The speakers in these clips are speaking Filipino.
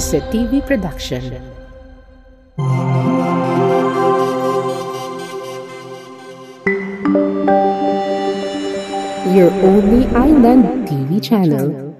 ISA TV production. Your only island TV channel.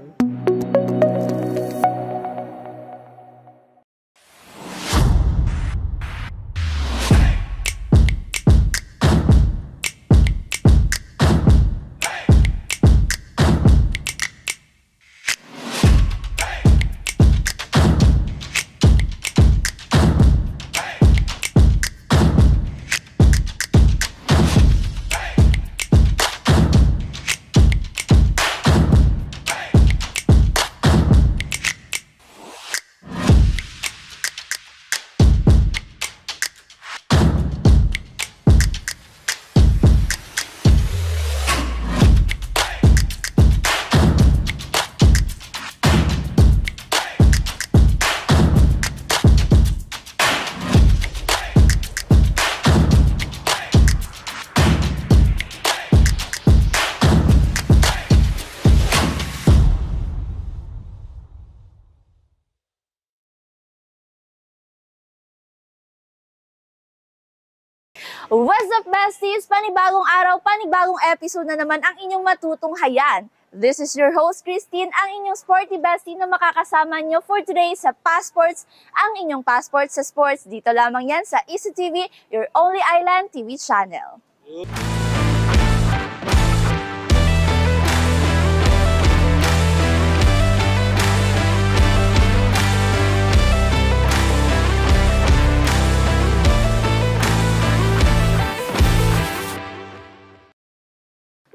What's up, besties? Panibagong araw, panibagong episode na naman ang inyong matutunghayan. This is your host, Christine, ang inyong sporty bestie na makakasama nyo for today sa Passports, ang inyong passport sa sports. Dito lamang yan sa ISA TV, your only island TV channel.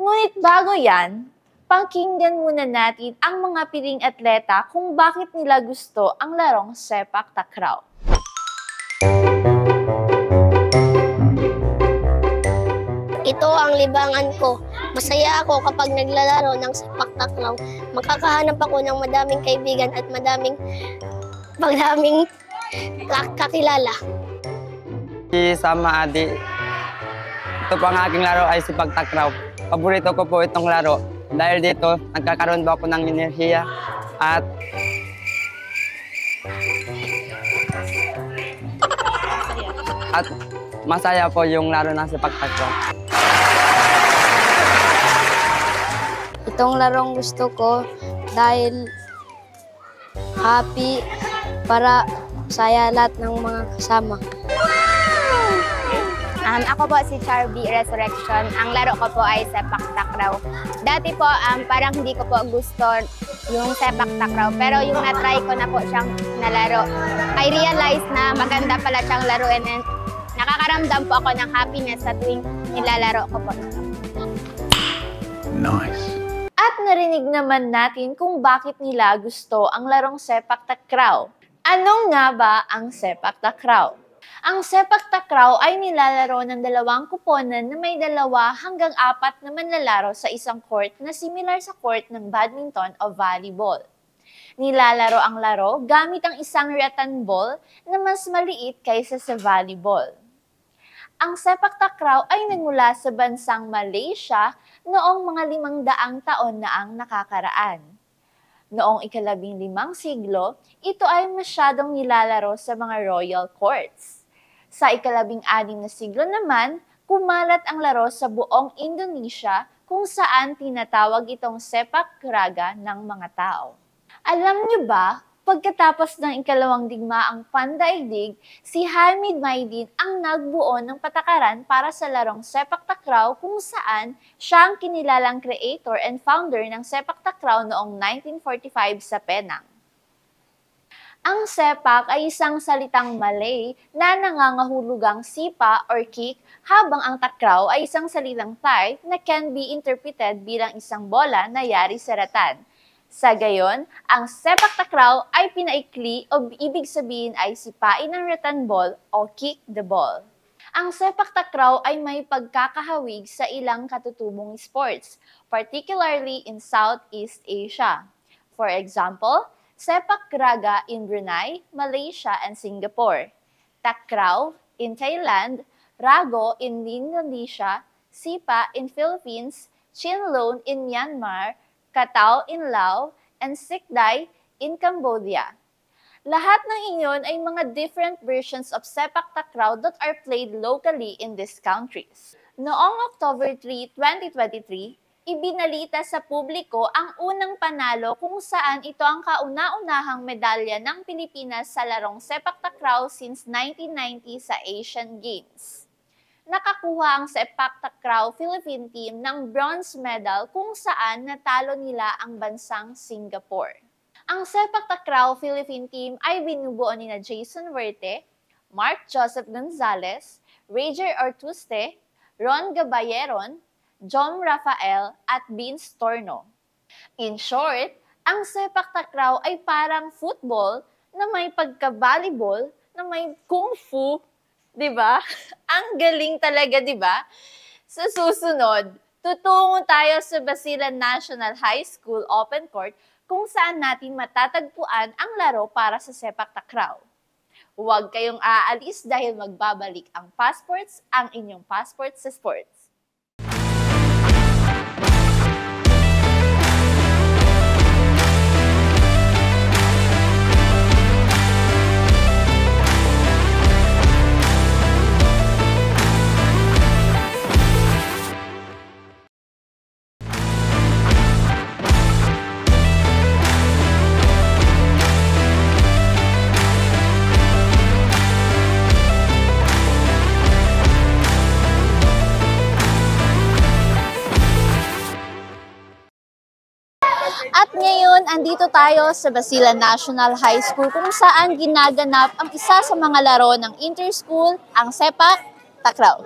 Ngunit bago yan, pakinggan muna natin ang mga piling atleta kung bakit nila gusto ang larong sepak takraw. Ito ang libangan ko. Masaya ako kapag naglalaro ng sepak takraw. Makakahanap ako ng madaming kaibigan at madaming kakilala. Sama Adi, ito po ang aking laro ay sepak takraw. Paborito ko po itong laro dahil dito nagkakaroon ba ako ng enerhiya at masaya po yung laro ng sepak takraw. Itong larong gusto ko dahil happy para saya lahat ng mga kasama. Ako po si Charby Resurrection. Ang laro ko po ay sepak takraw. Dati po, parang hindi ko po gusto yung sepak takraw. Pero yung na-try ko na po siyang nalaro, I realized na maganda pala siyang laruin and nakakaramdam po ako ng happiness sa tuwing nilalaro ko po. Nice. At narinig naman natin kung bakit nila gusto ang larong sepak takraw. Anong nga ba ang sepak takraw? Ang sepak takraw ay nilalaro ng dalawang kuponan na may 2 hanggang 4 na manlalaro sa isang court na similar sa court ng badminton o volleyball. Nilalaro ang laro gamit ang isang rattan ball na mas maliit kaysa sa volleyball. Ang sepak takraw ay nagmula sa bansang Malaysia noong mga 500 taon na ang nakakaraan. Noong ika-15 siglo, ito ay masyadong nilalaro sa mga royal courts. Sa ika-16 na siglo naman, kumalat ang laro sa buong Indonesia kung saan tinatawag itong sepak raga ng mga tao. Alam niyo ba, pagkatapos ng ika-2 digmaang pandaigdig, si Hamid Maidin ang nagbuo ng patakaran para sa larong sepak takraw kung saan siya ang kinilalang creator and founder ng sepak takraw noong 1945 sa Penang. Ang sepak ay isang salitang Malay na nangangahulugang sipa or kick, habang ang takraw ay isang salitang Thai na can be interpreted bilang isang bola na yari sa ratan. Sa gayon, ang sepak takraw ay pinaikli o ibig sabihin ay sipain ng rattan ball o kick the ball. Ang sepak takraw ay may pagkakahawig sa ilang katutubong sports, particularly in Southeast Asia. For example, sepak raga in Brunei, Malaysia, and Singapore. Takraw in Thailand, Rago in Indonesia, Sipa in Philippines, Chinlone in Myanmar, Katao in Laos, and Sikday in Cambodia. Lahat ng iyon ay mga different versions of sepak takraw that are played locally in these countries. Noong October 3, 2023, ibinalita sa publiko ang unang panalo kung saan ito ang kauna-unahang medalya ng Pilipinas sa larong sepak takraw since 1990 sa Asian Games. Nakakuha ang sepak takraw Philippine team ng bronze medal kung saan natalo nila ang bansang Singapore. Ang sepak takraw Philippine team ay binubuo ni na Jason Werte, Mark Joseph Gonzalez, Rager Ortuste, Ron Gabayeron, Jom Rafael at Vince Torno. In short, ang sepak takraw ay parang football na may pagka-volleyball, na may kung fu, 'di ba? Ang galing talaga, 'di ba? Sa susunod, tutungo tayo sa Basilan National High School Open Court kung saan natin matatagpuan ang laro para sa sepak takraw. Huwag kayong aalis dahil magbabalik ang Passports, ang inyong passport sa sports. At ngayon, andito tayo sa Basilan National High School kung saan ginaganap ang isa sa mga laro ng inter-school, ang sepak takraw.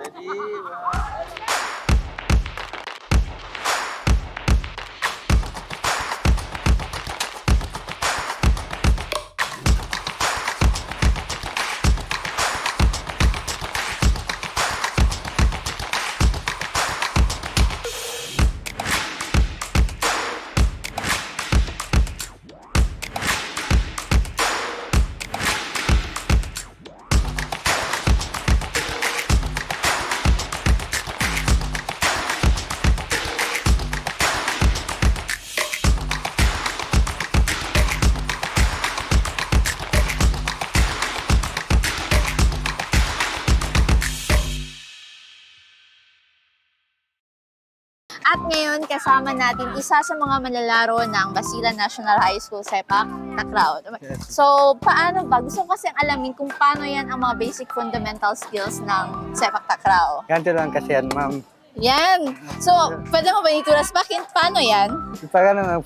At ngayon, kasama natin isa sa mga manlalaro ng Basilan National High School Sepak Takraw. So, paano ba? Gusto ko kasing alamin kung paano yan ang mga basic fundamental skills ng Sepak Takraw. Ganito lang kasi yan, ma'am. Yan. So, pwede mo ba ituras? Paano yan? Pag ano,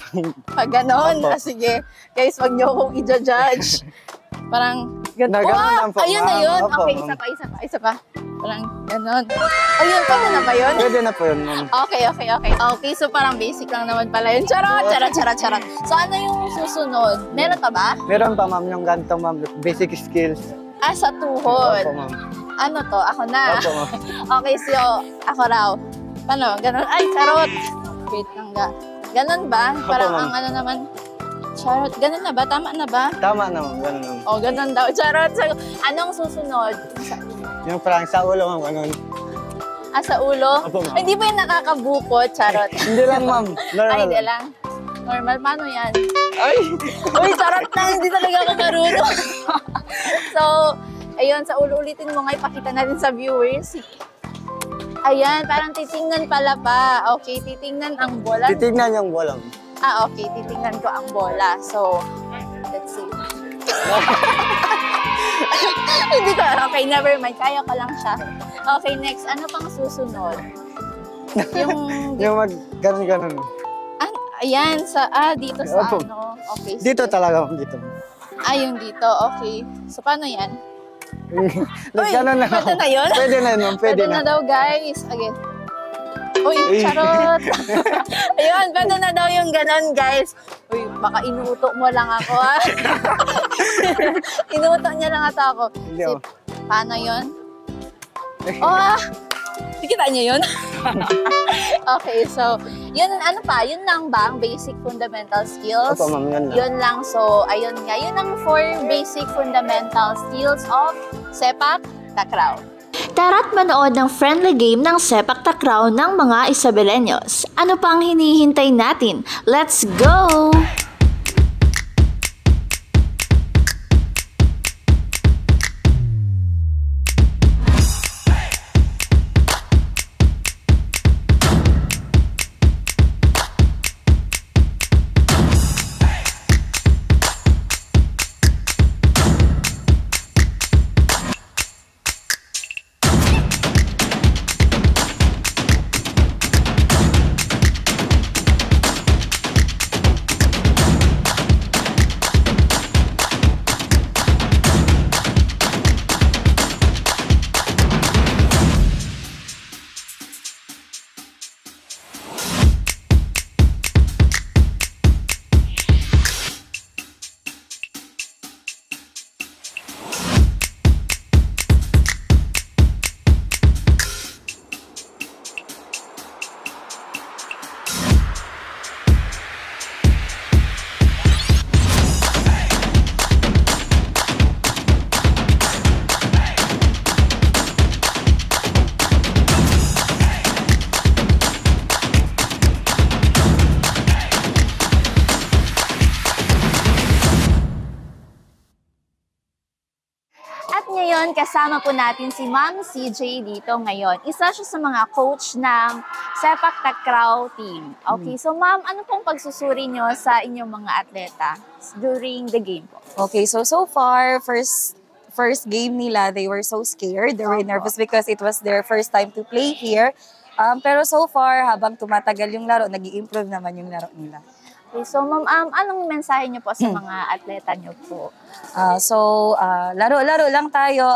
Pag ganon. Opo. Sige. Guys, wag niyo akong i-judge. Parang Na ganun lang po, ayun na ma'am. yun. Opo, Okay, ma'am. isa pa. Parang ganon. Ayun, pwede na ba yun? Pwede na po yun, ma'am. Okay. Okay, so parang basic lang naman pala yun. Charot. So ano yung susunod? Meron pa ba? Meron pa, ma'am, yung ganito, ma'am. Basic skills. Sa tuhod. Opo, ma'am. Ano to? Ako na. Opo, ma'am. Okay, so ako raw. Paano? Ganon? Ay, charot. Wait lang ga. Ganon ba? Parang ma'am. ang ano naman. Charot. Ganon na ba? Tama na ba? Tama na, ma'am. Ganun, ma'am. O, ganon daw. Charot. So, anong susunod? Yung parang sa ulo, ma'am. Ganun. Sa ulo? Opo, ma'am. Hindi ba yung nakakabukot? Charot. Hindi lang, ma'am. Normal. Ay, hindi lang. Normal. Paano yan? Ay! Uy, charot na. Hindi talaga ako marunong. So, ayun. Sa ulo ulitin mo nga. Ipakita natin sa viewers. Ayan. Parang titingnan pala pa. Okay. Titingnan ang bola. Titignan yung bola, ma'am. Okay. Titingnan ko ang bola. So, let's see. Hindi ko. Okay, never mind. Kaya ko lang siya. Okay, next. Ano pang susunod? Yung ganun. Ayan. Dito sa Opo. ano. Okay. Dito sige. talaga, ma'am. Dito. Yung dito. Okay. So, paano yan? Ganun na. Pwede na yun? Pwede na, ma'am. Pwede na. daw, guys. Again. Uy, charot. Ayun, pwede na daw yung ganon, guys. Uy, baka inuuto mo lang ako, ha? Inuuto niya lang ata ako. Hindi, oh. Paano yun? Nakikita niyo yun? Okay, so, yun, ano pa? Yun lang ba ang basic fundamental skills? Opo, ma'am. Yun lang. Yun lang. So, ayun nga. Yun ang 4 basic fundamental skills of sepak takraw. Tara't manood ng friendly game ng sepak takraw ng mga Isabeleños. Ano pang hinihintay natin? Let's go! At ngayon, kasama po natin si Ma'am CJ dito ngayon. Isa siya sa mga coach ng Sepak Takraw team. Okay, so Ma'am, ano pong pagsusuri nyo sa inyong mga atleta during the game po? Okay, so far, first game nila, they were so scared. They were nervous because it was their first time to play here. Pero so far, habang tumatagal yung laro, nag-i-improve naman yung laro nila. Okay, so Ma'am, anong mensahe nyo po sa mga atleta nyo po? Laro-laro lang tayo.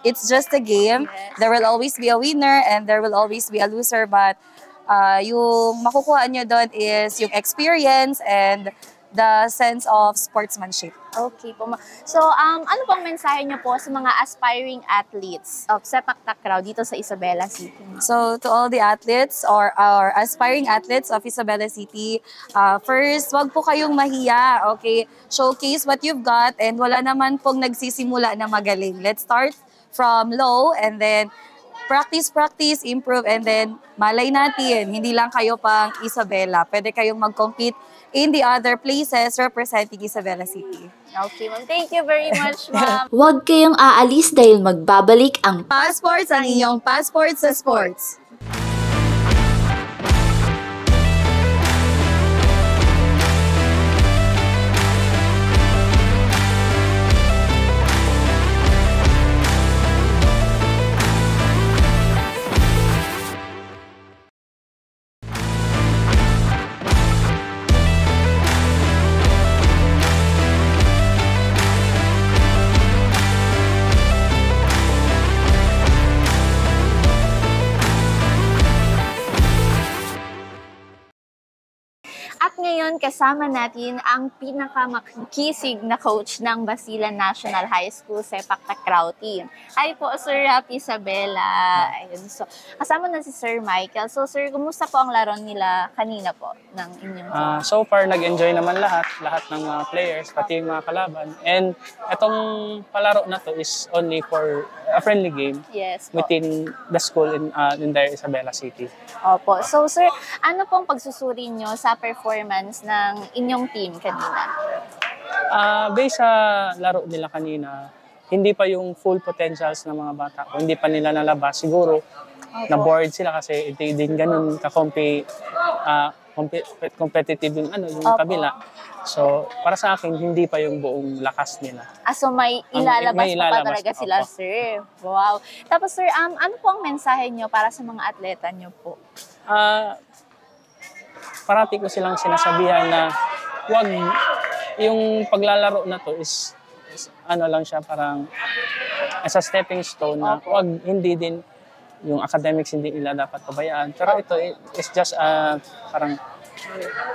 It's just a game. Yes. There will always be a winner and there will always be a loser. But yung makukuha nyo doon is yung experience and the sense of sportsmanship. Okay po. So, ano pong mensahe nyo po sa mga aspiring athletes of Sepak Takraw dito sa Isabela City? So, to all the athletes or our aspiring athletes of Isabela City, first, wag po kayong mahiya, okay? Showcase what you've got and wala naman pong nagsisimula na magaling. Let's start from low and then practice, improve, and then malay natin, hindi lang kayo pang Isabela. Pwede kayong mag-compete in the other places representing Isabela City. Okay, ma'am. Thank you very much, ma'am. Huwag kayong aalis dahil magbabalik ang Passports ang inyong passport sa sports. At ngayon, kasama natin ang pinakamakikisig na coach ng Basilan National High School Sepak Takraw team. Hi po, Sir Rafi Isabela. Ayun, so, kasama na si Sir Michael. So, Sir, kumusta po ang laro nila kanina po ng inyong team? So far, nag-enjoy naman lahat ng mga players, pati yung mga kalaban. And itong palaro na to is only for a friendly game Yes po. within the school in there, Isabela City. Opo. So, Sir, ano pong pagsusuri nyo sa performance ng inyong team kanina? Based sa laro nila kanina, hindi pa yung full potentials ng mga bata. O hindi pa nila nalabas. Siguro, na-bored sila kasi hindi din ganun competitive yung, yung kabila. So, para sa akin, hindi pa yung buong lakas nila. So may ilalabas may pa ilalabas talaga pa, sila, opo. Sir. Wow. Tapos, Sir, ano po ang mensahe nyo para sa mga atleta nyo po? Parati ko silang sinasabihan na wag yung paglalaro na to is lang siya, parang as a stepping stone na wag, hindi din yung academics hindi nila dapat pabayaan. Pero ito is just parang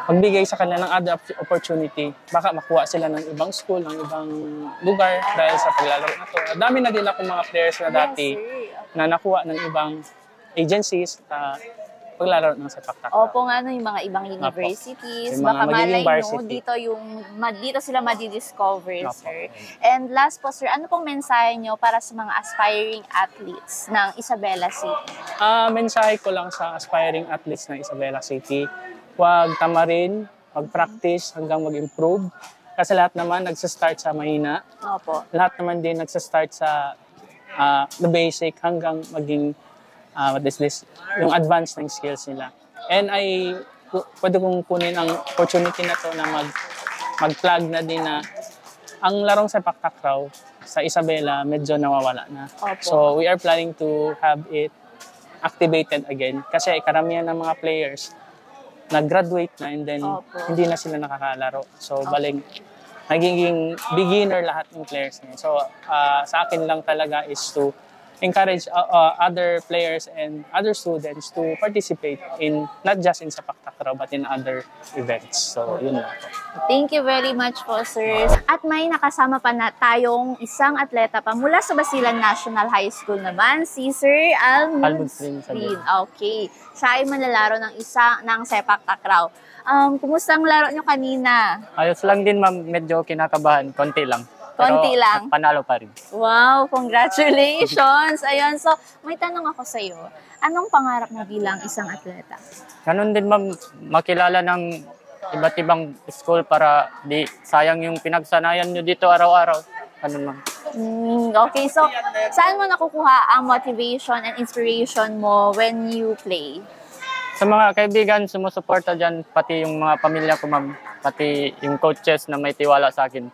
pagbigay sa kanila ng other opportunity. Baka makuha sila ng ibang school, ng ibang lugar dahil sa paglalaro na to. Dami na din akong mga players na dati na nakuha ng ibang agencies paglalaro ng Sepak Takraw. Opo nga, yung mga ibang universities, Yung mga baka malay varsity. dito sila madidiscover, Opo. Sir. And last po, Sir, ano pong mensahe nyo para sa mga aspiring athletes ng Isabela City? Mensahe ko lang sa aspiring athletes ng Isabela City, huwag tamarin, mag-practice hanggang mag-improve. Kasi lahat naman nagsastart sa mahina. Opo. Lahat naman din nagsastart sa the basic hanggang maging yung advanced ng skills nila. And pwede kong kunin ang opportunity na to na mag-plug na din na ang larong Sepak Takraw sa Isabela medyo nawawala na. Opo. So we are planning to have it activated again kasi karamihan ng mga players nag-graduate na and then hindi na sila nakakalaro. So baling nagiging beginner lahat ng players niya. So sa akin lang talaga is to encourage other players and other students to participate in not just in Sepak Takraw but in other events. So yun lang. Thank you very much po, Sir. At may nakasama pa na tayong isang atleta pa mula sa Basilan National High School naman, si Sir Almond Sprin. Okay. Siya ay manlalaro ng Sepak Takraw. Kumusta ang laro nyo kanina? Ayos lang din, ma'am. Medyo kinakabahan. Konti lang. Konti lang. Panalo pa rin. Wow, congratulations! Ayun, so may tanong ako sa iyo. Anong pangarap mo bilang isang atleta? Ganun din, ma'am. Makilala ng iba't ibang school para di sayang yung pinagsanayan nyo dito araw-araw. Ganun, ma'am. Okay, so saan mo nakukuha ang motivation and inspiration mo when you play? Sa mga kaibigan, sumusuporta dyan, pati yung mga pamilya ko, ma'am. Pati yung coaches na may tiwala sa akin.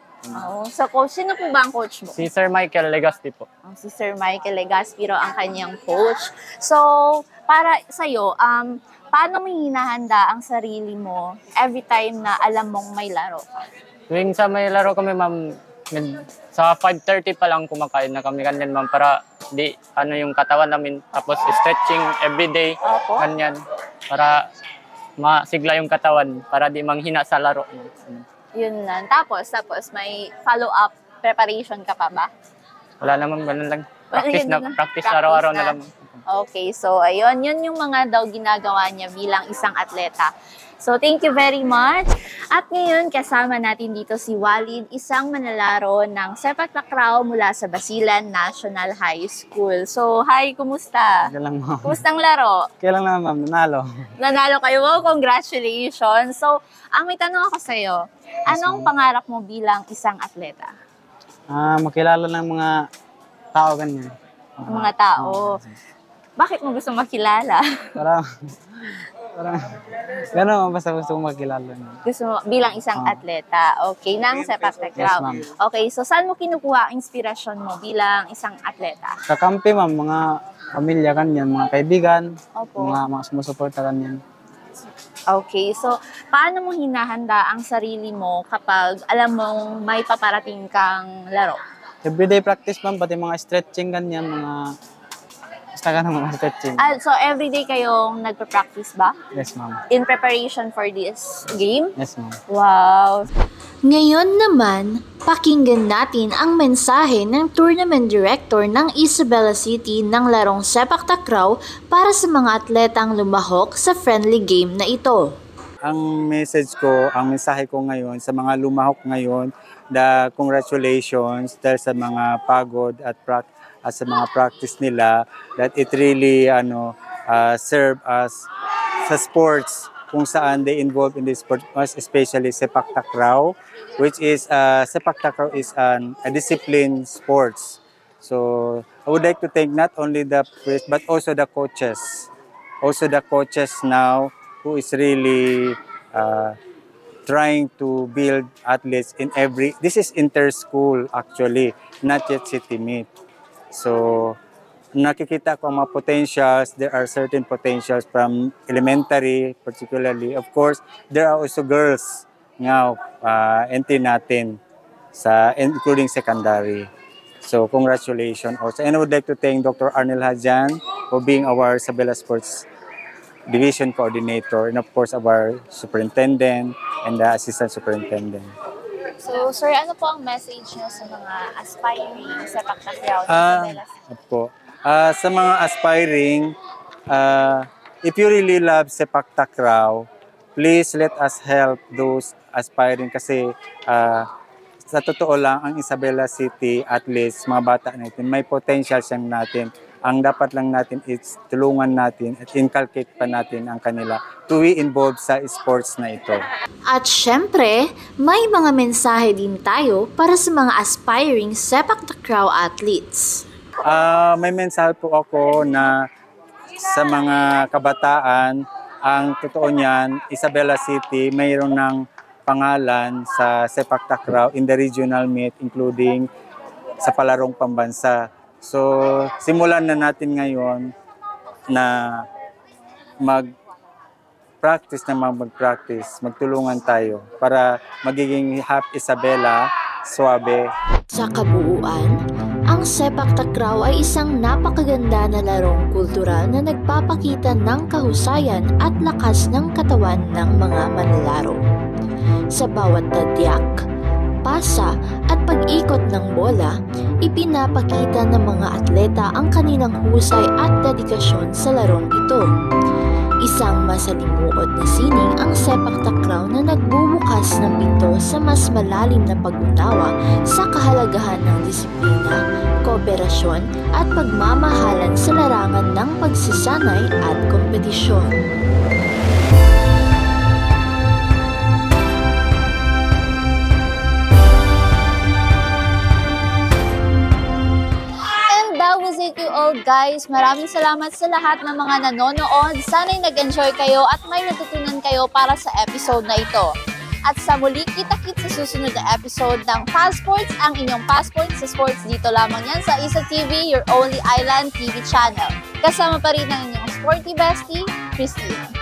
So, coach, sino po ba ang coach mo? Si Sir Michael Legazpi po. Si Sir Michael Legazpi ang kanyang coach. So, para sa'yo, paano mo hinahanda ang sarili mo every time na alam mong may laro ka? Tuwing sa may laro kami, ma'am, sa 5:30 pa lang kumakain na kami ganyan, ma'am, para di yung katawan namin. Tapos stretching everyday, ganyan. Para masigla yung katawan, para di manghina sa laro. Yun lang. Tapos may follow-up preparation ka pa ba? Wala naman, ganun lang. Practice Practice araw-araw na lang. Okay, so ayun, yun yung mga daw ginagawa niya bilang isang atleta. So thank you very much. At ngayon, kasama natin dito si Walid, isang manlalaro ng sepak takraw mula sa Basilan National High School. So, hi, kumusta? Kaya lang, ma'am. Kumusta ang laro? Kaya lang naman, ma'am. Nanalo. Nanalo kayo. Wow, congratulations. So, may tanong ako sa'yo. Anong pangarap mo bilang isang atleta? Makilala ng mga tao ganyan. Mga tao. Bakit mo gusto makilala? Parang gano'n, basta gusto kong makilala. Gusto mo bilang isang atleta. Okay, ng sepak takraw. Yes, okay, so saan mo kinukuha ang inspirasyon mo bilang isang atleta? Sa kampi, ma'am, mga pamilya ganyan, mga kaibigan, Opo. mga sumusuporta ganyan. Okay, so paano mo hinahanda ang sarili mo kapag alam mong may paparating kang laro? Everyday practice, ma'am, pati mga stretching ganyan, basta ka ng mga stretching. So everyday kayong nagpa-practice ba? Yes, ma'am. In preparation for this game? Yes, ma'am. Wow! Ngayon naman, pakinggan natin ang mensahe ng tournament director ng Isabela City ng larong sepak takraw para sa mga atletang lumahok sa friendly game na ito. Ang mensahe ko ngayon sa mga lumahok ngayon, congratulations dahil sa mga pagod at sa mga practice nila, that it really serve as sa sports kung saan they involved in this sport, especially sepak takraw, which is sepak takraw is a discipline sports. So I would like to thank not only the players but also the coaches. Also the coaches now who is really trying to build athletes in this is inter-school actually, not yet city meet. So, nakikita ko ang mga potentials. There are certain potentials from elementary, particularly. Of course, there are also girls now entry natin, including secondary. So, congratulations also. And I would like to thank Dr. Arnel Hadjan for being our Isabela Sports Division Coordinator, and of course, our Superintendent and the Assistant Superintendent. So, sir, ano po ang message niyo sa mga aspiring sepak takraw ng Isabela City? Sa mga aspiring, if you really love sepak takraw, please let us help those aspiring kasi sa totoo lang, ang Isabela City athletes, mga bata natin, may potential siyang natin. Ang dapat lang natin is tulungan natin at inculcate pa natin ang kanila to be involved sa sports na ito. At syempre, may mga mensahe din tayo para sa mga aspiring sepak takraw athletes. May mensahe po ako na sa mga kabataan, ang totoo niyan, Isabela City mayroon ng pangalan sa sepak takraw in the regional meet, including sa palarong pambansa. So, simulan na natin ngayon na mag-practice, magtulungan tayo para magiging Happy Isabela, Suabe. Sa kabuuan, ang sepak takraw ay isang napakaganda na larong kultural na nagpapakita ng kahusayan at lakas ng katawan ng mga manlalaro. Sa bawat tadyak, pasa at pag-ikot ng bola, ipinapakita ng mga atleta ang kanilang husay at dedikasyon sa larong ito. Isang masalimuot na sining ang sepak takraw na nagbubukas ng pinto sa mas malalim na pag-unawa sa kahalagahan ng disiplina, kooperasyon at pagmamahalan sa larangan ng pagsasanay at kompetisyon. guys, maraming salamat sa lahat ng mga nanonood. Sana'y nag-enjoy kayo at may natutunan kayo para sa episode na ito. At sa muli, kita-kit sa susunod na episode ng Passports, ang inyong passport sa sports. Dito lamang yan sa Isa TV, your only island TV channel. Kasama pa rin ang inyong sporty bestie, Christine.